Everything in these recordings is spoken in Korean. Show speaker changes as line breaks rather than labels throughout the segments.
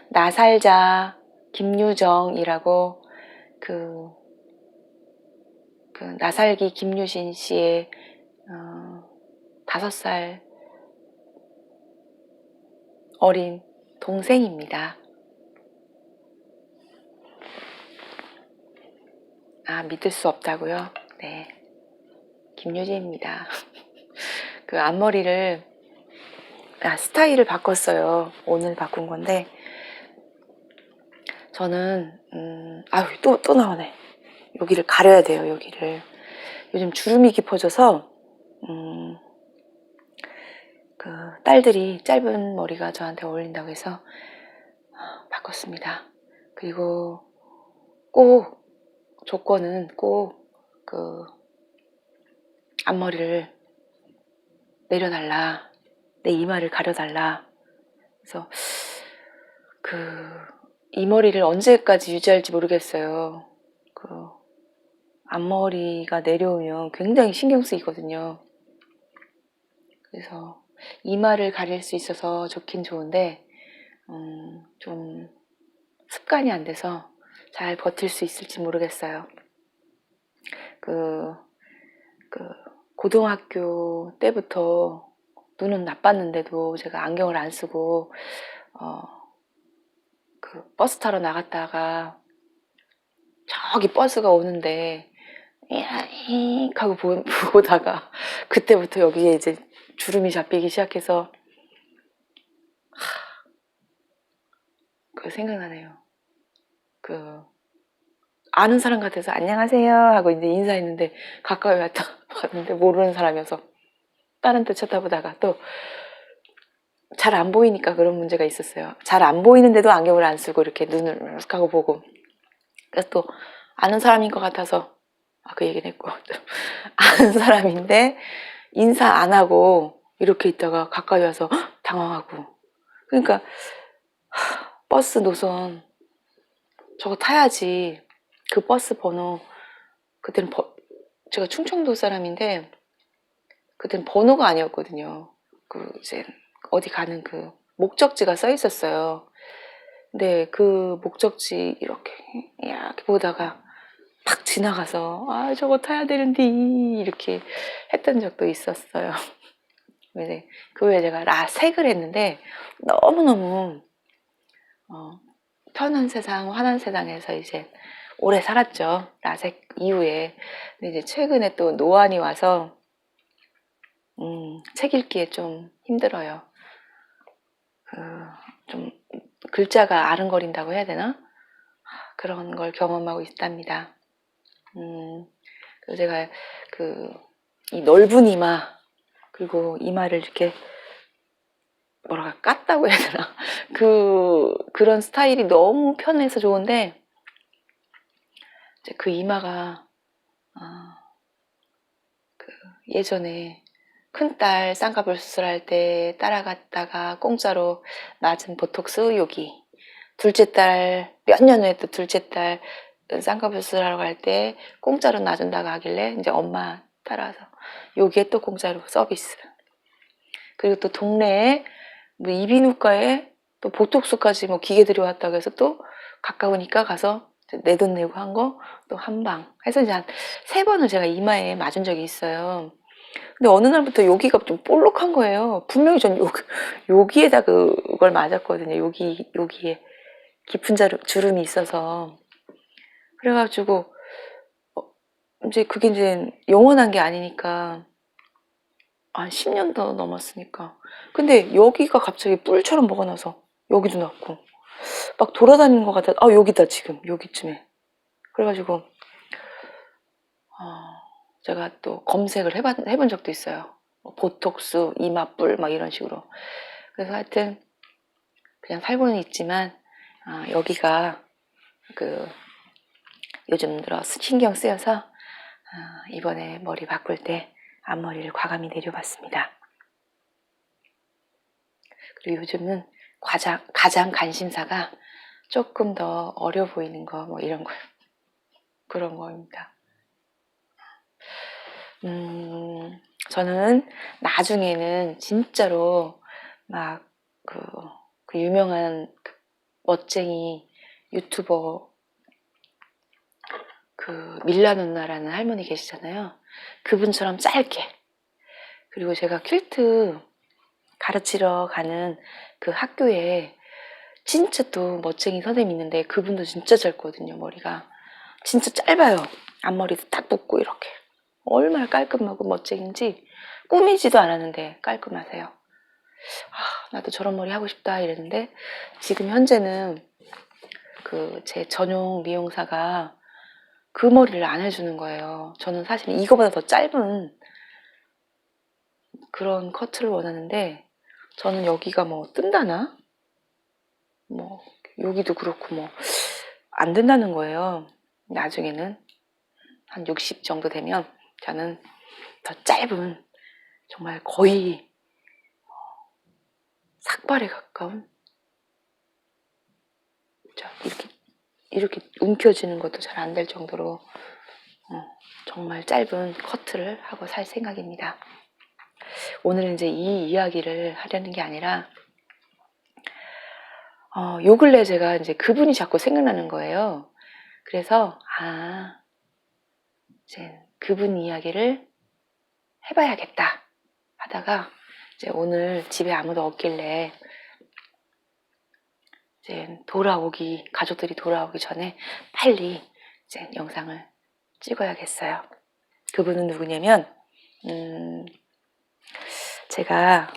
나살자 김유정이라고 그 나살기 김유신 씨의 5살 어린 동생입니다. 아, 믿을 수 없다고요? 네, 김유진입니다. 그 앞머리를 스타일을 바꿨어요. 오늘 바꾼 건데 저는 아유 또 나오네. 여기를 가려야 돼요. 여기를 요즘 주름이 깊어져서 그 딸들이 짧은 머리가 저한테 어울린다고 해서 바꿨습니다. 그리고 꼭 조건은 꼭 그 앞머리를 내려달라, 내 이마를 가려달라. 그래서 이 머리를 언제까지 유지할지 모르겠어요. 앞머리가 내려오면 굉장히 신경 쓰이거든요. 그래서 이마를 가릴 수 있어서 좋긴 좋은데 좀 습관이 안 돼서 잘 버틸 수 있을지 모르겠어요. 고등학교 때부터 눈은 나빴는데도 제가 안경을 안 쓰고 버스 타러 나갔다가 저기 버스가 오는데 잉 하고 보다가 그때부터 여기에 이제 주름이 잡히기 시작해서 생각나네요. 아는 사람 같아서 안녕하세요 하고 이제 인사했는데 가까이 왔다 봤는데 모르는 사람이어서 다른 데 쳐다보다가 또 잘 안 보이니까 그런 문제가 있었어요. 잘 안 보이는데도 안경을 안 쓰고 이렇게 눈을 쓱 하고 보고, 그래서 또 아는 사람인 것 같아서 그 얘기는 했고 아는 사람인데 인사 안 하고 이렇게 있다가 가까이 와서 당황하고. 그러니까 버스 노선 저거 타야지. 그 버스 번호 그때는 제가 충청도 사람인데 그때는 번호가 아니었거든요. 이제 어디 가는 목적지가 써 있었어요. 근데 그 목적지 이렇게 보다가 팍 지나가서 저거 타야 되는데 이렇게 했던 적도 있었어요. 근데 그 후에 제가 라섹을 했는데 너무너무 편한 세상, 환한 세상에서 이제 오래 살았죠. 라섹 이후에. 근데 이제 최근에 또 노안이 와서 책 읽기에 좀 힘들어요. 좀 글자가 아른거린다고 해야 되나? 그런 걸 경험하고 있답니다. 그래서 제가 이 넓은 이마, 그리고 이마를 이렇게 깠다고 해야 되나? 그런 스타일이 너무 편해서 좋은데, 이제 그 이마가 예전에 큰딸 쌍꺼풀 수술할 때 따라갔다가 공짜로 맞은 보톡스 여기, 둘째 딸 몇 년 후에 또 둘째 딸 쌍꺼풀 수술하러 갈 때 공짜로 놔준다고 하길래 이제 엄마 따라서 여기에 또 공짜로 서비스. 그리고 또 동네에 이비인후과에 또 보톡스까지 기계들이 왔다고 해서 또 가까우니까 가서 내 돈 내고 한 거 또 한방 해서 이제 한 3번을 제가 이마에 맞은 적이 있어요. 근데 어느 날부터 여기가 좀 볼록한 거예요. 분명히 전 여기에다 그걸 맞았거든요. 여기에 깊은 주름이 있어서. 그래가지고 이제 그게 이제 영원한 게 아니니까 한 10년도 넘었으니까. 근데 여기가 갑자기 뿔처럼 뭐가 나서 여기도 났고 막 돌아다니는 것 같아. 여기다 지금 여기쯤에. 그래가지고 제가 또 검색을 해본 적도 있어요. 보톡스, 이마뿔 막 이런 식으로. 그래서 하여튼 그냥 살고는 있지만 여기가 요즘 들어 신경 쓰여서 이번에 머리 바꿀 때 앞머리를 과감히 내려봤습니다. 그리고 요즘은 가장 관심사가 조금 더 어려 보이는 거 이런 거 그런 거입니다. 저는 나중에는 진짜로 막 그 유명한 멋쟁이 유튜버 그 밀라 누나라는 할머니 계시잖아요. 그분처럼 짧게. 그리고 제가 퀼트 가르치러 가는 그 학교에 진짜 또 멋쟁이 선생님 있는데 그분도 진짜 짧거든요. 머리가 진짜 짧아요. 앞머리도 딱 묶고 이렇게. 얼마나 깔끔하고 멋쟁인지 꾸미지도 않았는데 깔끔하세요. 나도 저런 머리 하고 싶다 이랬는데 지금 현재는 그 제 전용 미용사가 그 머리를 안 해주는 거예요. 저는 사실 이거보다 더 짧은 그런 커트를 원하는데 저는 여기가 뭐 뜬다나? 뭐 여기도 그렇고 뭐 안 된다는 거예요. 나중에는 한 60 정도 되면 저는 더 짧은 정말 거의 삭발에 가까운 이렇게 움켜쥐는 것도 잘 안 될 정도로 정말 짧은 커트를 하고 살 생각입니다. 오늘은 이제 이 이야기를 하려는 게 아니라 요 근래 제가 이제 그분이 자꾸 생각나는 거예요. 그래서 이제 그분 이야기를 해봐야겠다 하다가 이제 오늘 집에 아무도 없길래 이제 가족들이 돌아오기 전에 빨리 이제 영상을 찍어야겠어요. 그분은 누구냐면 제가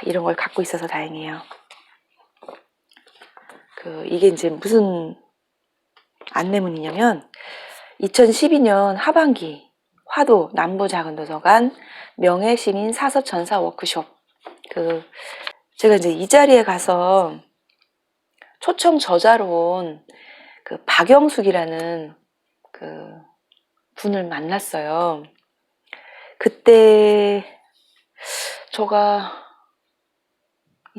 이런 걸 갖고 있어서 다행이에요. 이게 이제 무슨 안내문이냐면 2012년 하반기 화도 남부작은도서관 명예시민 사서천사 워크숍. 제가 이제 이 자리에 가서 초청 저자로 온 박영숙이라는 분을 만났어요. 그때 제가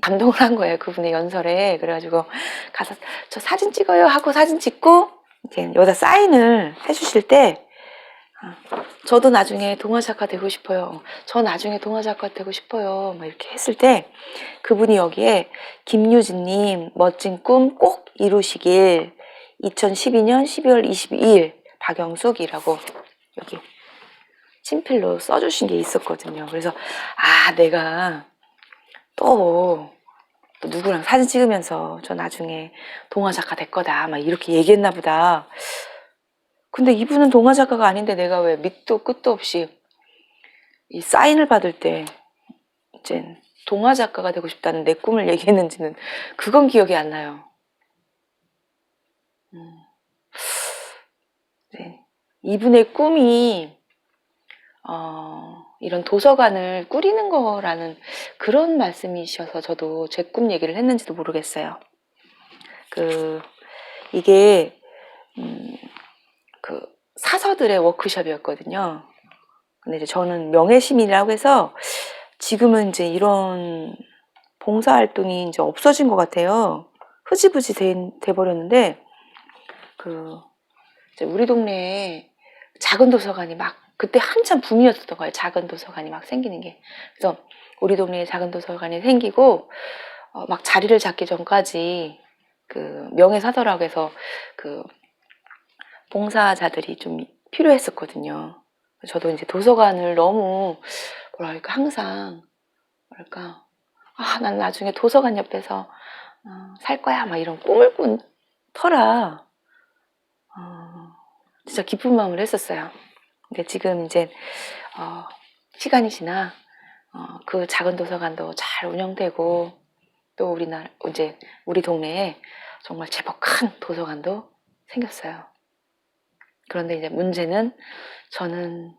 감동을 한 거예요. 그분의 연설에. 그래가지고 가서 저 사진 찍어요 하고 사진 찍고 이제 여기다 사인을 해주실 때 저도 나중에 동화작가 되고 싶어요. 저 나중에 동화작가 되고 싶어요. 막 이렇게 했을 때 그분이 여기에 김유진님 멋진 꿈 꼭 이루시길 2012년 12월 22일 박영숙이라고 여기 친필로 써주신 게 있었거든요. 그래서 내가 또 누구랑 사진 찍으면서 저 나중에 동화작가 될 거다 막 이렇게 얘기했나 보다. 근데 이분은 동화작가가 아닌데 내가 왜 밑도 끝도 없이 이 사인을 받을 때 이제 동화작가가 되고 싶다는 내 꿈을 얘기했는지는 그건 기억이 안 나요. 네. 이분의 꿈이 이런 도서관을 꾸리는 거라는 그런 말씀이셔서 저도 제 꿈 얘기를 했는지도 모르겠어요. 이게 사서들의 워크숍이었거든요. 근데 이제 저는 명예시민이라고 해서 지금은 이제 이런 봉사활동이 이제 없어진 것 같아요. 흐지부지 돼버렸는데 이제 우리 동네에 작은 도서관이 막 그때 한참 붐이었었던 거예요. 작은 도서관이 막 생기는 게. 그래서 우리 동네에 작은 도서관이 생기고 막 자리를 잡기 전까지 명예사서라고 해서 봉사자들이 좀 필요했었거든요. 저도 이제 도서관을 너무 항상 난 나중에 도서관 옆에서 살 거야 막 이런 꿈을 꾼 터라 진짜 기쁜 마음을 했었어요. 근데 지금 이제 시간이 지나 그 작은 도서관도 잘 운영되고 또 이제 우리 동네에 정말 제법 큰 도서관도 생겼어요. 그런데 이제 문제는 저는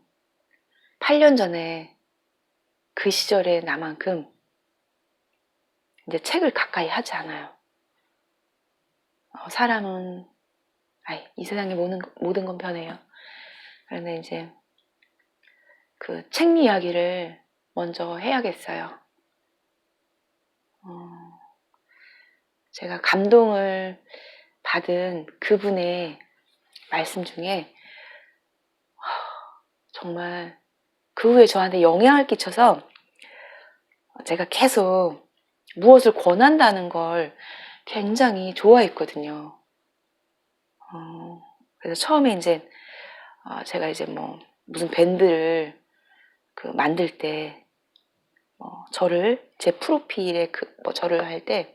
8년 전에 그 시절의 나만큼 이제 책을 가까이 하지 않아요. 사람은 이 세상의 모든 건 변해요. 그런데 이제 책 이야기를 먼저 해야겠어요. 제가 감동을 받은 그분의 말씀 중에 정말 그 후에 저한테 영향을 끼쳐서 제가 계속 무엇을 권한다는 걸 굉장히 좋아했거든요. 그래서 처음에 이제 제가 이제 뭐 무슨 밴드를 만들 때 저를 제 프로필에 저를 할 때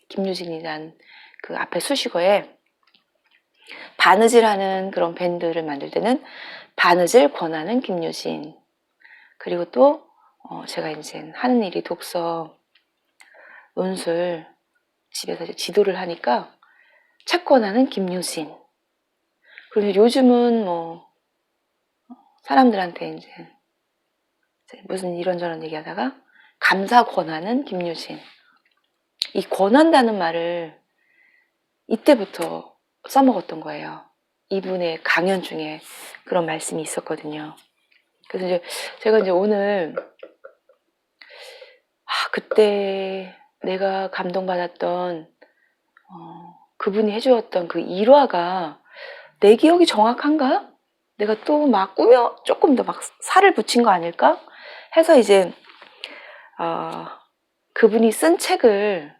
김유진이란 그 앞에 수식어에 바느질하는 그런 밴드를 만들 때는 바느질 권하는 김유진, 그리고 또 제가 이제 하는 일이 독서 논술 집에서 이제 지도를 하니까 책 권하는 김유진. 그리고 요즘은 뭐 사람들한테 이제 무슨 이런저런 얘기하다가 감사 권하는 김유진. 이 권한다는 말을 이때부터 써먹었던 거예요. 이분의 강연 중에 그런 말씀이 있었거든요. 그래서 이제 제가 이제 오늘 그때 내가 감동받았던 그분이 해주었던 그 일화가 내 기억이 정확한가? 내가 또 막 조금 더 막 살을 붙인 거 아닐까? 해서 이제 그분이 쓴 책을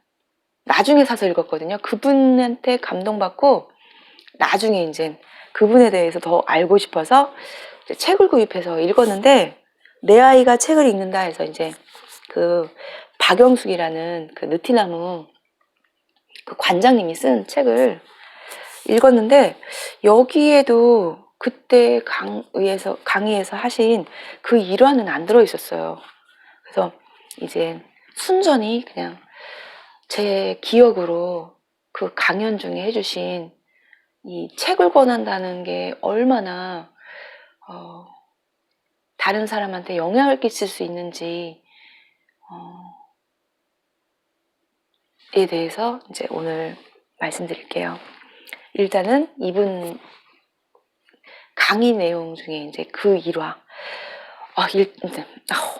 나중에 사서 읽었거든요. 그분한테 감동받고 나중에 이제 그분에 대해서 더 알고 싶어서 책을 구입해서 읽었는데, 내 아이가 책을 읽는다 해서 이제 그 박영숙이라는 그 느티나무 그 관장님이 쓴 책을 읽었는데, 여기에도 그때 강의에서 하신 그 일화는 안 들어있었어요. 그래서 이제 순전히 그냥 제 기억으로 그 강연 중에 해주신 이 책을 권한다는 게 얼마나 다른 사람한테 영향을 끼칠 수 있는지 에 대해서 이제 오늘 말씀드릴게요. 일단은 이분 강의 내용 중에 이제 그 일화.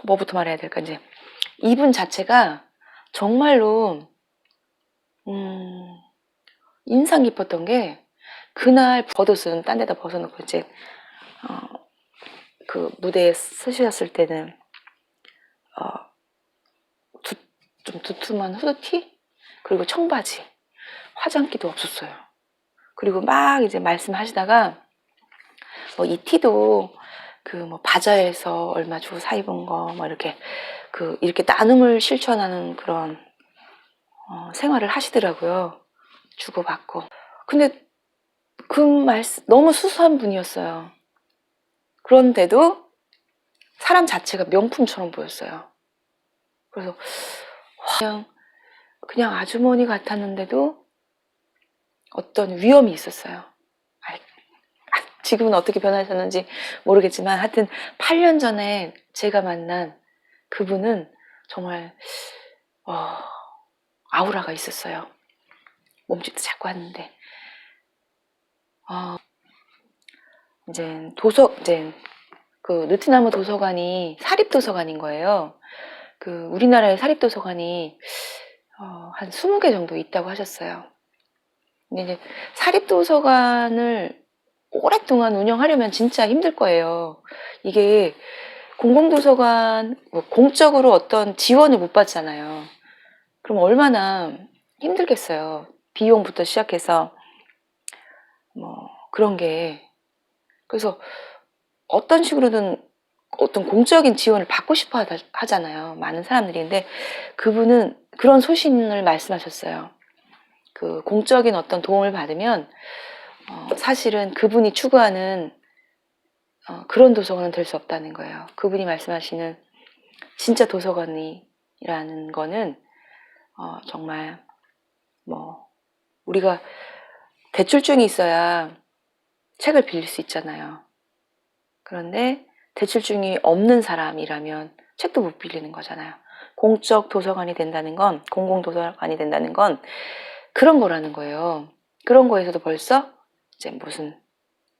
뭐부터 말해야 될까? 이제 이분 자체가 정말로 인상 깊었던 게, 그날 겉옷은 딴 데다 벗어놓고 이제 그 무대에 서셨을 때는 좀 두툼한 후드티, 그리고 청바지, 화장기도 없었어요. 그리고 막 이제 말씀하시다가 이 티도 바자회에서 얼마 주고 사 입은 거 이렇게 이렇게 나눔을 실천하는 그런 생활을 하시더라고요. 주고받고. 근데 그 말씀 너무 수수한 분이었어요. 그런데도 사람 자체가 명품처럼 보였어요. 그래서 그냥 아주머니 같았는데도 어떤 위엄이 있었어요. 지금은 어떻게 변하셨는지 모르겠지만 하여튼 8년 전에 제가 만난 그분은 정말 아우라가 있었어요. 몸짓도 자꾸 하는데 이제 그 느티나무 도서관이 사립도서관인 거예요. 우리나라의 사립도서관이 한 20개 정도 있다고 하셨어요. 근데 이제 사립도서관을 오랫동안 운영하려면 진짜 힘들 거예요. 이게 공공도서관, 공적으로 어떤 지원을 못 받잖아요. 그럼 얼마나 힘들겠어요. 비용부터 시작해서 그런 게. 그래서 어떤 식으로든 어떤 공적인 지원을 받고 싶어 하잖아요. 많은 사람들이. 근데 그분은 그런 소신을 말씀하셨어요. 공적인 어떤 도움을 받으면 사실은 그분이 추구하는 그런 도서관은 될 수 없다는 거예요. 그분이 말씀하시는 진짜 도서관이라는 거는 정말 우리가 대출증이 있어야 책을 빌릴 수 있잖아요. 그런데 대출증이 없는 사람이라면 책도 못 빌리는 거잖아요. 공적 도서관이 된다는 건, 공공도서관이 된다는 건 그런 거라는 거예요. 그런 거에서도 벌써 이제 무슨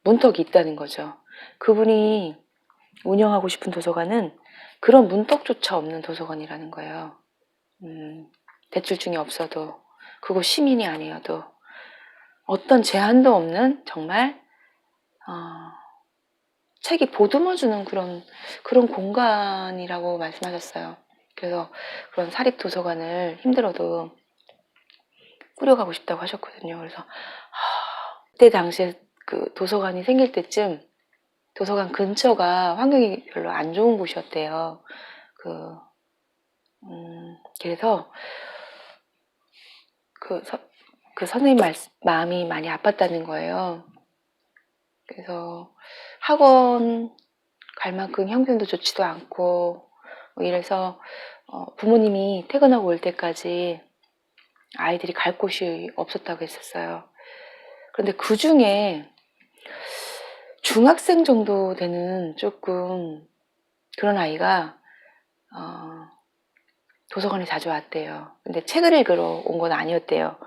문턱이 있다는 거죠. 그분이 운영하고 싶은 도서관은 그런 문턱조차 없는 도서관이라는 거예요. 대출증이 없어도, 그거 시민이 아니어도 어떤 제한도 없는 정말 책이 보듬어주는 그런 공간이라고 말씀하셨어요. 그래서 그런 사립도서관을 힘들어도 꾸려가고 싶다고 하셨거든요. 그래서 그때 당시에 그 도서관이 생길 때쯤 도서관 근처가 환경이 별로 안 좋은 곳이었대요. 그래서 그 선생님 마음이 많이 아팠다는 거예요. 그래서 학원 갈 만큼 형편도 좋지도 않고 뭐 이래서 부모님이 퇴근하고 올 때까지 아이들이 갈 곳이 없었다고 했었어요. 그런데 그 중에 중학생 정도 되는 조금 그런 아이가 도서관에 자주 왔대요. 근데 책을 읽으러 온 건 아니었대요.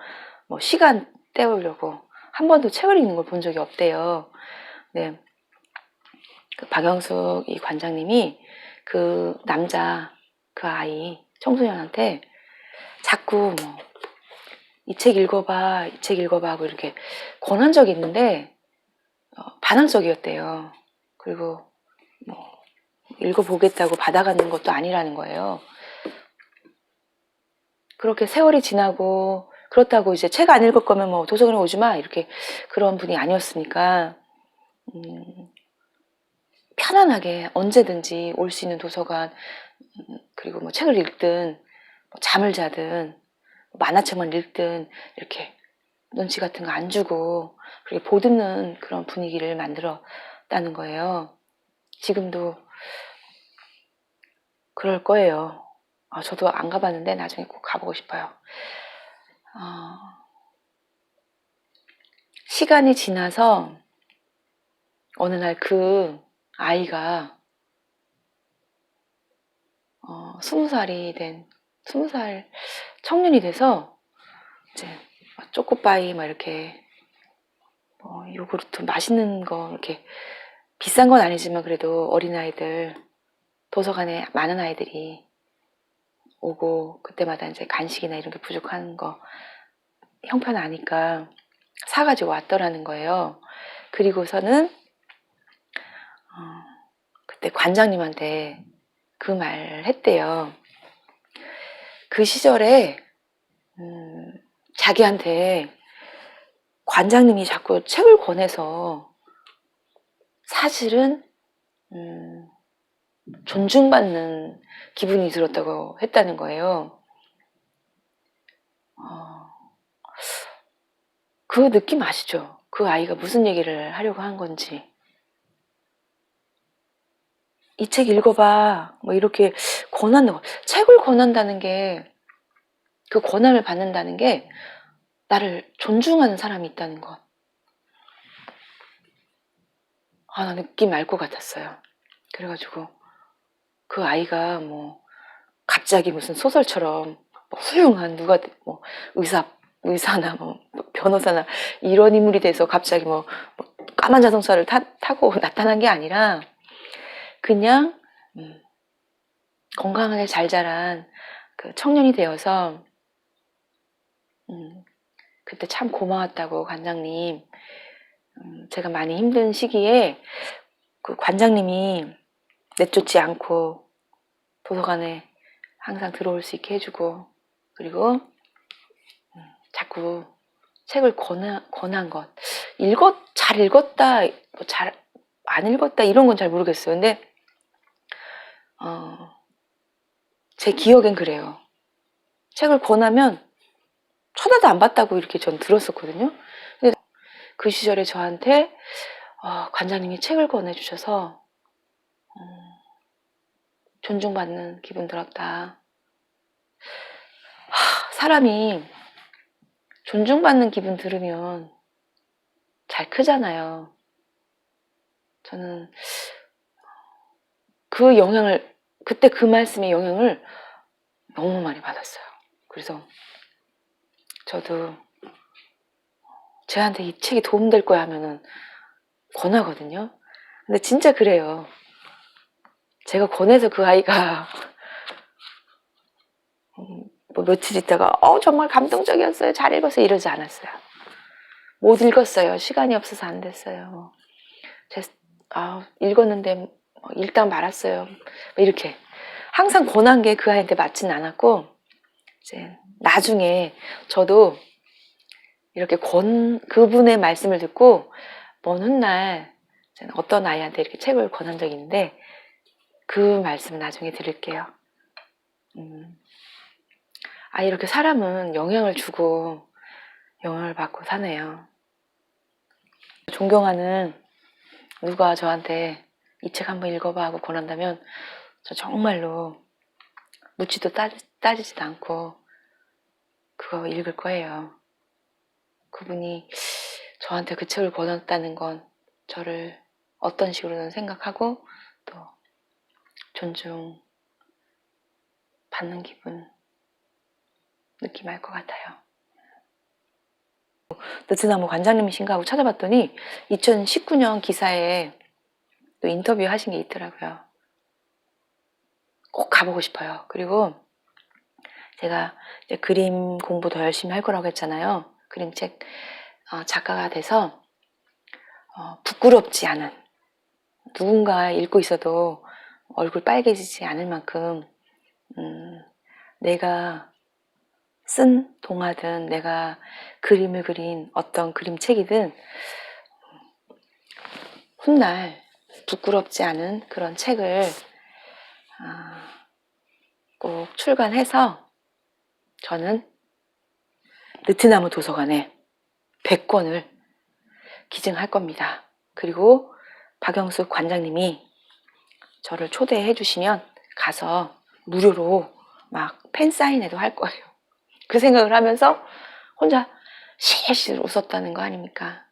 뭐 시간 때우려고 한 번도 책을 읽는 걸 본 적이 없대요. 네. 그 박영숙 이 관장님이 그 남자 그 아이 청소년한테 자꾸 뭐 이 책 읽어봐 이 책 읽어봐 하고 이렇게 권한 적이 있는데 반항적이었대요. 그리고 뭐 읽어보겠다고 받아가는 것도 아니라는 거예요. 그렇게 세월이 지나고 그렇다고 이제 책 안 읽을 거면 뭐 도서관에 오지 마 이렇게 그런 분이 아니었으니까 편안하게 언제든지 올 수 있는 도서관 그리고 뭐 책을 읽든 뭐 잠을 자든 만화책만 읽든 이렇게 눈치 같은 거 안 주고 그렇게 보듬는 그런 분위기를 만들었다는 거예요. 지금도 그럴 거예요. 저도 안 가봤는데 나중에 꼭 가보고 싶어요. 시간이 지나서 어느 날 그 아이가 20살 청년이 돼서 이제 초코바이 막 이렇게 요구르트 맛있는 거 이렇게 비싼 건 아니지만 그래도 어린아이들 도서관에 많은 아이들이 오고 그때마다 이제 간식이나 이런 게 부족한 거 형편아니까 사가지고 왔더라는 거예요. 그리고서는 그때 관장님한테 그 말을 했대요. 그 시절에 자기한테 관장님이 자꾸 책을 권해서 사실은 존중받는 기분이 들었다고 했다는 거예요. 그 느낌 아시죠? 그 아이가 무슨 얘기를 하려고 한 건지. 이 책 읽어봐. 뭐 이렇게 책을 권한다는 게, 그 권한을 받는다는 게 나를 존중하는 사람이 있다는 것. 나 느낌 알 것 같았어요. 그래가지고 그 아이가 뭐 갑자기 무슨 소설처럼 훌륭한 누가 뭐 의사나 뭐 변호사나 이런 인물이 돼서 갑자기 뭐 까만 자동차를 타고 나타난 게 아니라 그냥 건강하게 잘 자란 그 청년이 되어서 그때 참 고마웠다고 관장님. 제가 많이 힘든 시기에 그 관장님이 내쫓지 않고 도서관에 항상 들어올 수 있게 해주고 그리고 자꾸 책을 권한 것 잘 읽었다 뭐 잘 안 읽었다 이런 건 잘 모르겠어요. 근데 제 기억엔 그래요. 책을 권하면 쳐다도 안 봤다고 이렇게 전 들었었거든요. 근데 그 시절에 저한테 관장님이 책을 권해주셔서 존중받는 기분 들었다. 사람이 존중받는 기분 들으면 잘 크잖아요. 저는 그 영향을 그때 그 말씀의 영향을 너무 많이 받았어요. 그래서 저도 쟤한테 이 책이 도움될 거야 하면은 권하거든요. 근데 진짜 그래요. 제가 권해서 그 아이가 뭐 며칠 있다가 정말 감동적이었어요. 잘 읽었어요. 이러지 않았어요. 못 읽었어요. 시간이 없어서 안 됐어요. 읽었는데 읽다 말았어요. 이렇게 항상 권한 게 그 아이한테 맞진 않았고 이제 나중에 저도 이렇게 그분의 말씀을 듣고 먼 훗날 저는 어떤 아이한테 이렇게 책을 권한 적이 있는데 그 말씀을 나중에 드릴게요. 이렇게 사람은 영향을 주고 영향을 받고 사네요. 존경하는 누가 저한테 이 책 한번 읽어봐 하고 권한다면 저 정말로 묻지도 따지지도 않고 그거 읽을 거예요. 그분이 저한테 그 책을 권했다는 건 저를 어떤 식으로든 생각하고 또 존중받는 기분 느낌할 것 같아요. 느트나무 관장님이신가 하고 찾아봤더니 2019년 기사에 또 인터뷰 하신 게 있더라고요. 꼭 가보고 싶어요. 그리고 제가 이제 그림 공부 더 열심히 할 거라고 했잖아요. 그림책 작가가 돼서 부끄럽지 않은, 누군가 읽고 있어도 얼굴 빨개지지 않을 만큼 내가 쓴 동화든 내가 그림을 그린 어떤 그림책이든 훗날 부끄럽지 않은 그런 책을 꼭 출간해서 저는 느티나무 도서관에 100권을 기증할 겁니다. 그리고 박영숙 관장님이 저를 초대해 주시면 가서 무료로 막 팬사인회도 할 거예요. 그 생각을 하면서 혼자 실실 웃었다는 거 아닙니까?